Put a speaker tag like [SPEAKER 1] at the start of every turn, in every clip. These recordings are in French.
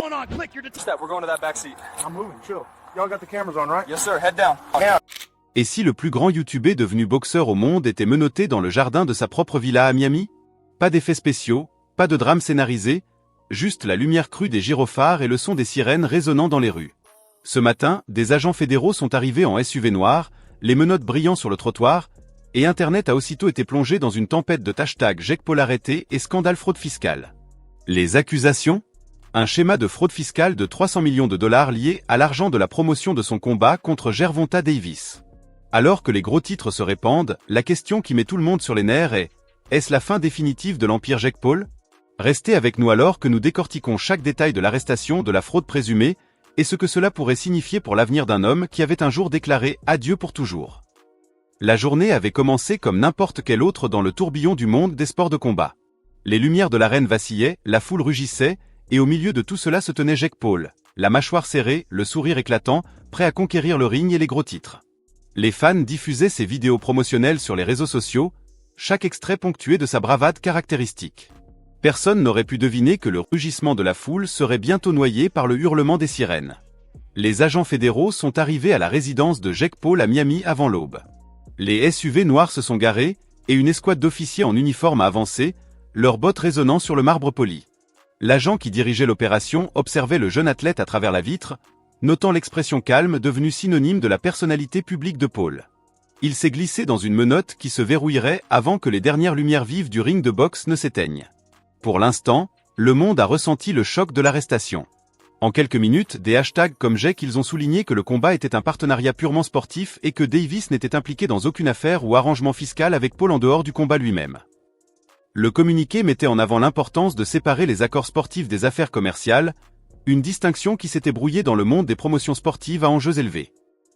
[SPEAKER 1] We're going to that back seat.
[SPEAKER 2] I'm moving, chill. Y'all got the cameras on, right?
[SPEAKER 1] Yes, sir. Head down.
[SPEAKER 3] Et si le plus grand YouTuber devenu boxeur au monde était menotté dans le jardin de sa propre villa à Miami? Pas d'effets spéciaux, pas de drame scénarisé, juste la lumière crue des gyrophares et le son des sirènes résonnant dans les rues. Ce matin, des agents fédéraux sont arrivés en SUV noir, les menottes brillant sur le trottoir, et Internet a aussitôt été plongé dans une tempête de hashtags Jake Paul arrêté et scandale fraude fiscale. Les accusations? Un schéma de fraude fiscale de 300 millions de dollars lié à l'argent de la promotion de son combat contre Gervonta Davis. Alors que les gros titres se répandent, la question qui met tout le monde sur les nerfs est: est-ce la fin définitive de l'empire Jake Paul? Restez avec nous alors que nous décortiquons chaque détail de l'arrestation de la fraude présumée, et ce que cela pourrait signifier pour l'avenir d'un homme qui avait un jour déclaré adieu pour toujours. La journée avait commencé comme n'importe quel autre dans le tourbillon du monde des sports de combat. Les lumières de l'arène vacillaient, la foule rugissait, et au milieu de tout cela se tenait Jake Paul, la mâchoire serrée, le sourire éclatant, prêt à conquérir le ring et les gros titres. Les fans diffusaient ses vidéos promotionnelles sur les réseaux sociaux, chaque extrait ponctué de sa bravade caractéristique. Personne n'aurait pu deviner que le rugissement de la foule serait bientôt noyé par le hurlement des sirènes. Les agents fédéraux sont arrivés à la résidence de Jake Paul à Miami avant l'aube. Les SUV noirs se sont garés, et une escouade d'officiers en uniforme a avancé, leurs bottes résonnant sur le marbre poli. L'agent qui dirigeait l'opération observait le jeune athlète à travers la vitre, notant l'expression calme devenue synonyme de la personnalité publique de Paul. Il s'est glissé dans une menotte qui se verrouillerait avant que les dernières lumières vives du ring de boxe ne s'éteignent. Pour l'instant, le monde a ressenti le choc de l'arrestation. En quelques minutes, des hashtags comme Jake ils ont souligné que le combat était un partenariat purement sportif et que Davis n'était impliqué dans aucune affaire ou arrangement fiscal avec Paul en dehors du combat lui-même. Le communiqué mettait en avant l'importance de séparer les accords sportifs des affaires commerciales, une distinction qui s'était brouillée dans le monde des promotions sportives à enjeux élevés.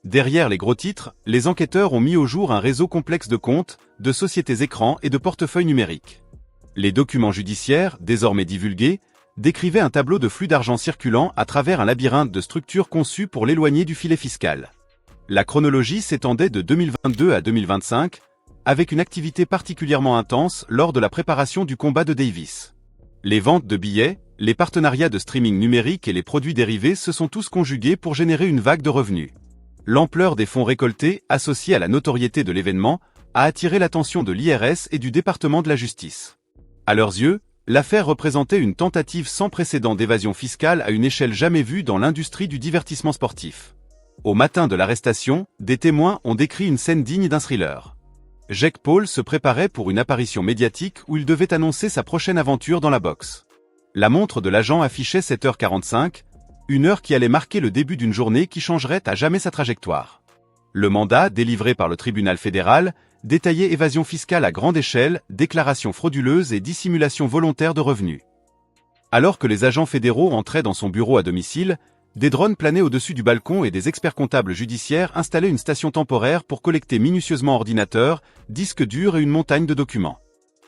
[SPEAKER 3] Derrière les gros titres, les enquêteurs ont mis au jour un réseau complexe de comptes, de sociétés écrans et de portefeuilles numériques. Les documents judiciaires, désormais divulgués, décrivaient un tableau de flux d'argent circulant à travers un labyrinthe de structures conçues pour l'éloigner du filet fiscal. La chronologie s'étendait de 2022 à 2025, avec une activité particulièrement intense lors de la préparation du combat de Davis. Les ventes de billets, les partenariats de streaming numérique et les produits dérivés se sont tous conjugués pour générer une vague de revenus. L'ampleur des fonds récoltés, associée à la notoriété de l'événement, a attiré l'attention de l'IRS et du département de la justice. À leurs yeux, l'affaire représentait une tentative sans précédent d'évasion fiscale à une échelle jamais vue dans l'industrie du divertissement sportif. Au matin de l'arrestation, des témoins ont décrit une scène digne d'un thriller. Jake Paul se préparait pour une apparition médiatique où il devait annoncer sa prochaine aventure dans la boxe. La montre de l'agent affichait 7h45, une heure qui allait marquer le début d'une journée qui changerait à jamais sa trajectoire. Le mandat, délivré par le tribunal fédéral, détaillait évasion fiscale à grande échelle, déclaration frauduleuse et dissimulation volontaire de revenus. Alors que les agents fédéraux entraient dans son bureau à domicile, des drones planaient au-dessus du balcon et des experts comptables judiciaires installaient une station temporaire pour collecter minutieusement ordinateurs, disques durs et une montagne de documents.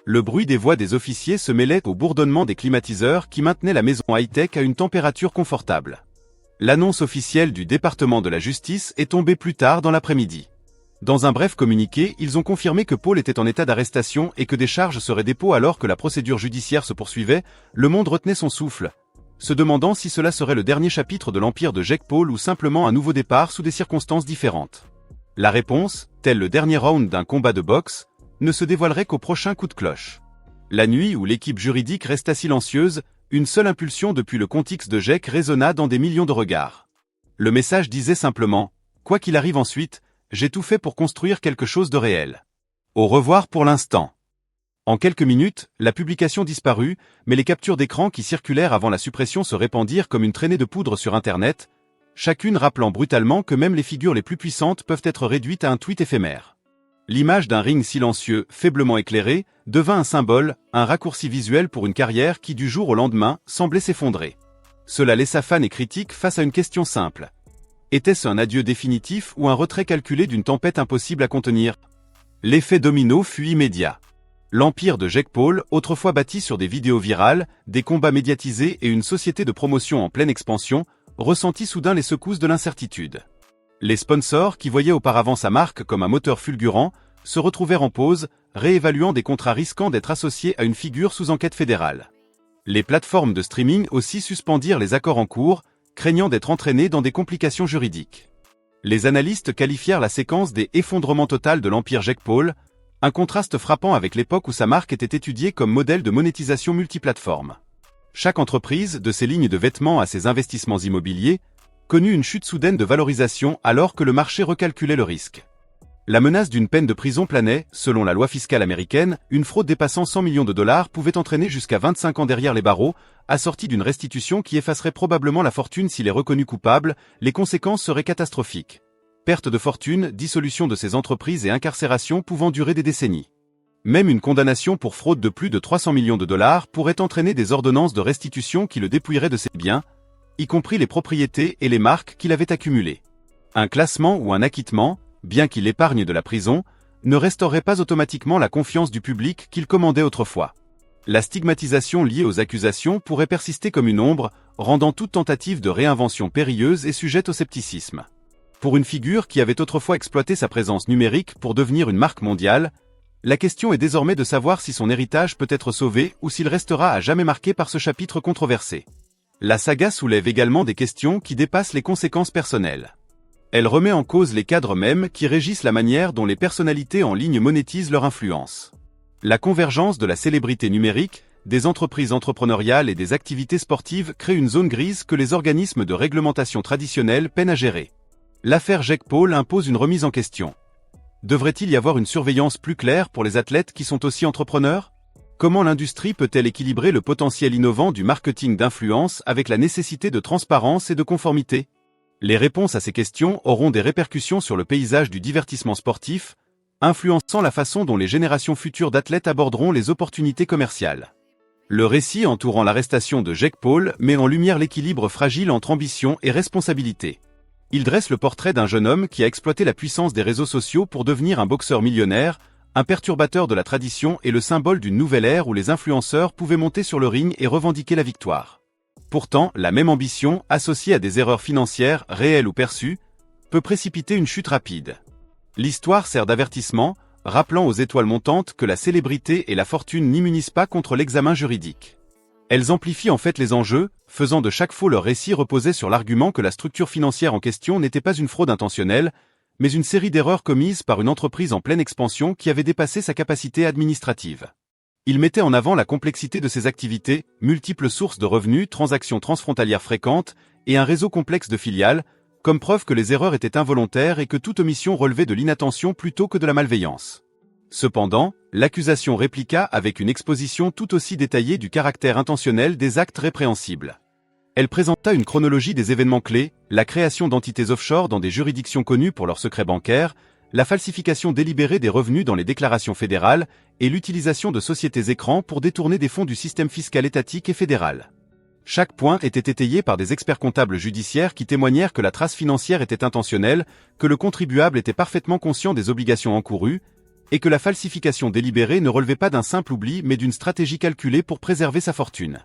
[SPEAKER 3] Le bruit des voix des officiers se mêlait au bourdonnement des climatiseurs qui maintenaient la maison high-tech à une température confortable. L'annonce officielle du département de la justice est tombée plus tard dans l'après-midi. Dans un bref communiqué, ils ont confirmé que Paul était en état d'arrestation et que des charges seraient déposées alors que la procédure judiciaire se poursuivait. Le monde retenait son souffle, se demandant si cela serait le dernier chapitre de l'empire de Jake Paul ou simplement un nouveau départ sous des circonstances différentes. La réponse, tel le dernier round d'un combat de boxe, ne se dévoilerait qu'au prochain coup de cloche. La nuit où l'équipe juridique resta silencieuse, une seule impulsion depuis le contexte de Jake résonna dans des millions de regards. Le message disait simplement « Quoi qu'il arrive ensuite, j'ai tout fait pour construire quelque chose de réel. Au revoir pour l'instant ». En quelques minutes, la publication disparut, mais les captures d'écran qui circulèrent avant la suppression se répandirent comme une traînée de poudre sur Internet, chacune rappelant brutalement que même les figures les plus puissantes peuvent être réduites à un tweet éphémère. L'image d'un ring silencieux, faiblement éclairé, devint un symbole, un raccourci visuel pour une carrière qui du jour au lendemain semblait s'effondrer. Cela laissa fans et critiques face à une question simple. Était-ce un adieu définitif ou un retrait calculé d'une tempête impossible à contenir? L'effet domino fut immédiat. L'empire de Jake Paul, autrefois bâti sur des vidéos virales, des combats médiatisés et une société de promotion en pleine expansion, ressentit soudain les secousses de l'incertitude. Les sponsors, qui voyaient auparavant sa marque comme un moteur fulgurant, se retrouvèrent en pause, réévaluant des contrats risquant d'être associés à une figure sous enquête fédérale. Les plateformes de streaming aussi suspendirent les accords en cours, craignant d'être entraînées dans des complications juridiques. Les analystes qualifièrent la séquence des « effondrements total de l'empire Jake Paul », un contraste frappant avec l'époque où sa marque était étudiée comme modèle de monétisation multiplateforme. Chaque entreprise, de ses lignes de vêtements à ses investissements immobiliers, connut une chute soudaine de valorisation alors que le marché recalculait le risque. La menace d'une peine de prison planait, selon la loi fiscale américaine, une fraude dépassant 100 millions de dollars pouvait entraîner jusqu'à 25 ans derrière les barreaux, assortie d'une restitution qui effacerait probablement la fortune s'il est reconnu coupable, les conséquences seraient catastrophiques. Perte de fortune, dissolution de ces entreprises et incarcération pouvant durer des décennies. Même une condamnation pour fraude de plus de 300 millions de dollars pourrait entraîner des ordonnances de restitution qui le dépouilleraient de ses biens, y compris les propriétés et les marques qu'il avait accumulées. Un classement ou un acquittement, bien qu'il épargne de la prison, ne restaurerait pas automatiquement la confiance du public qu'il commandait autrefois. La stigmatisation liée aux accusations pourrait persister comme une ombre, rendant toute tentative de réinvention périlleuse et sujette au scepticisme. Pour une figure qui avait autrefois exploité sa présence numérique pour devenir une marque mondiale, la question est désormais de savoir si son héritage peut être sauvé ou s'il restera à jamais marqué par ce chapitre controversé. La saga soulève également des questions qui dépassent les conséquences personnelles. Elle remet en cause les cadres mêmes qui régissent la manière dont les personnalités en ligne monétisent leur influence. La convergence de la célébrité numérique, des entreprises entrepreneuriales et des activités sportives crée une zone grise que les organismes de réglementation traditionnels peinent à gérer. L'affaire Jake Paul impose une remise en question. Devrait-il y avoir une surveillance plus claire pour les athlètes qui sont aussi entrepreneurs ? Comment l'industrie peut-elle équilibrer le potentiel innovant du marketing d'influence avec la nécessité de transparence et de conformité ? Les réponses à ces questions auront des répercussions sur le paysage du divertissement sportif, influençant la façon dont les générations futures d'athlètes aborderont les opportunités commerciales. Le récit entourant l'arrestation de Jake Paul met en lumière l'équilibre fragile entre ambition et responsabilité. Il dresse le portrait d'un jeune homme qui a exploité la puissance des réseaux sociaux pour devenir un boxeur millionnaire, un perturbateur de la tradition et le symbole d'une nouvelle ère où les influenceurs pouvaient monter sur le ring et revendiquer la victoire. Pourtant, la même ambition, associée à des erreurs financières, réelles ou perçues, peut précipiter une chute rapide. L'histoire sert d'avertissement, rappelant aux étoiles montantes que la célébrité et la fortune n'immunisent pas contre l'examen juridique. Elles amplifient en fait les enjeux, faisant de chaque faux leur récit reposer sur l'argument que la structure financière en question n'était pas une fraude intentionnelle, mais une série d'erreurs commises par une entreprise en pleine expansion qui avait dépassé sa capacité administrative. Il mettait en avant la complexité de ses activités, multiples sources de revenus, transactions transfrontalières fréquentes et un réseau complexe de filiales, comme preuve que les erreurs étaient involontaires et que toute omission relevait de l'inattention plutôt que de la malveillance. Cependant, l'accusation répliqua avec une exposition tout aussi détaillée du caractère intentionnel des actes répréhensibles. Elle présenta une chronologie des événements clés, la création d'entités offshore dans des juridictions connues pour leurs secrets bancaires, la falsification délibérée des revenus dans les déclarations fédérales et l'utilisation de sociétés écrans pour détourner des fonds du système fiscal étatique et fédéral. Chaque point était étayé par des experts comptables judiciaires qui témoignèrent que la trace financière était intentionnelle, que le contribuable était parfaitement conscient des obligations encourues, et que la falsification délibérée ne relevait pas d'un simple oubli mais d'une stratégie calculée pour préserver sa fortune.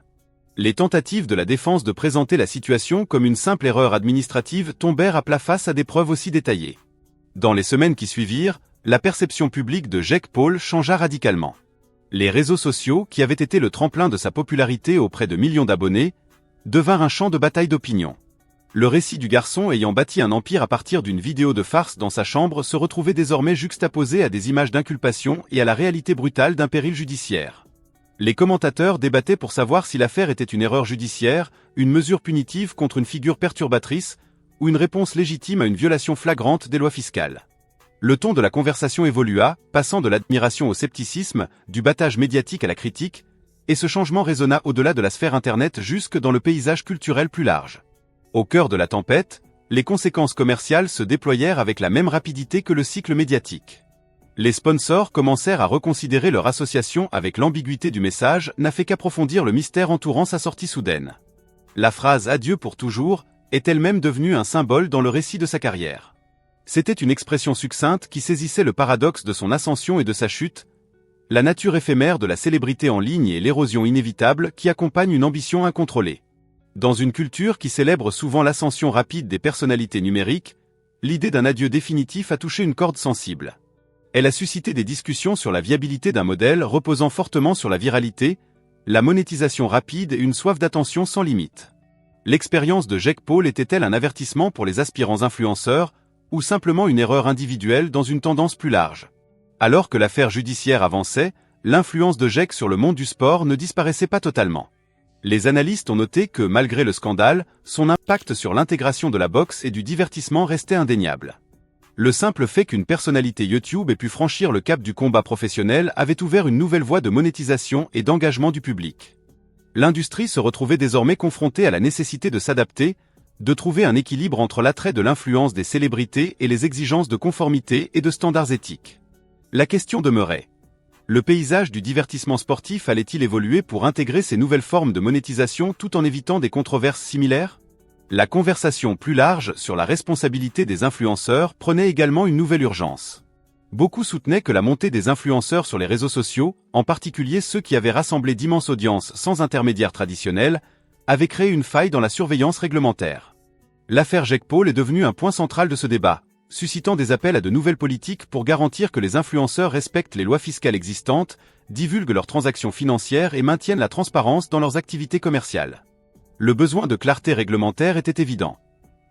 [SPEAKER 3] Les tentatives de la défense de présenter la situation comme une simple erreur administrative tombèrent à plat face à des preuves aussi détaillées. Dans les semaines qui suivirent, la perception publique de Jake Paul changea radicalement. Les réseaux sociaux, qui avaient été le tremplin de sa popularité auprès de millions d'abonnés, devinrent un champ de bataille d'opinion. Le récit du garçon ayant bâti un empire à partir d'une vidéo de farce dans sa chambre se retrouvait désormais juxtaposé à des images d'inculpation et à la réalité brutale d'un péril judiciaire. Les commentateurs débattaient pour savoir si l'affaire était une erreur judiciaire, une mesure punitive contre une figure perturbatrice, ou une réponse légitime à une violation flagrante des lois fiscales. Le ton de la conversation évolua, passant de l'admiration au scepticisme, du battage médiatique à la critique, et ce changement résonna au-delà de la sphère Internet jusque dans le paysage culturel plus large. Au cœur de la tempête, les conséquences commerciales se déployèrent avec la même rapidité que le cycle médiatique. Les sponsors commencèrent à reconsidérer leur association avec l'ambiguïté du message n'a fait qu'approfondir le mystère entourant sa sortie soudaine. La phrase « Adieu pour toujours » est elle-même devenue un symbole dans le récit de sa carrière. C'était une expression succincte qui saisissait le paradoxe de son ascension et de sa chute, la nature éphémère de la célébrité en ligne et l'érosion inévitable qui accompagne une ambition incontrôlée. Dans une culture qui célèbre souvent l'ascension rapide des personnalités numériques, l'idée d'un adieu définitif a touché une corde sensible. Elle a suscité des discussions sur la viabilité d'un modèle reposant fortement sur la viralité, La monétisation rapide et une soif d'attention sans limite. L'expérience de Jake Paul était-elle un avertissement pour les aspirants influenceurs, ou simplement une erreur individuelle dans une tendance plus large? Alors que l'affaire judiciaire avançait, l'influence de Jake sur le monde du sport ne disparaissait pas totalement. Les analystes ont noté que, malgré le scandale, son impact sur l'intégration de la boxe et du divertissement restait indéniable. Le simple fait qu'une personnalité YouTube ait pu franchir le cap du combat professionnel avait ouvert une nouvelle voie de monétisation et d'engagement du public. L'industrie se retrouvait désormais confrontée à la nécessité de s'adapter, de trouver un équilibre entre l'attrait de l'influence des célébrités et les exigences de conformité et de standards éthiques. La question demeurait: le paysage du divertissement sportif allait-il évoluer pour intégrer ces nouvelles formes de monétisation tout en évitant des controverses similaires? La conversation plus large sur la responsabilité des influenceurs prenait également une nouvelle urgence. Beaucoup soutenaient que la montée des influenceurs sur les réseaux sociaux, en particulier ceux qui avaient rassemblé d'immenses audiences sans intermédiaire traditionnel, avait créé une faille dans la surveillance réglementaire. L'affaire Jake Paul est devenue un point central de ce débat, suscitant des appels à de nouvelles politiques pour garantir que les influenceurs respectent les lois fiscales existantes, divulguent leurs transactions financières et maintiennent la transparence dans leurs activités commerciales. Le besoin de clarté réglementaire était évident.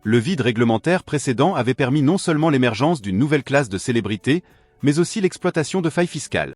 [SPEAKER 3] Le vide réglementaire précédent avait permis non seulement l'émergence d'une nouvelle classe de célébrités, mais aussi l'exploitation de failles fiscales.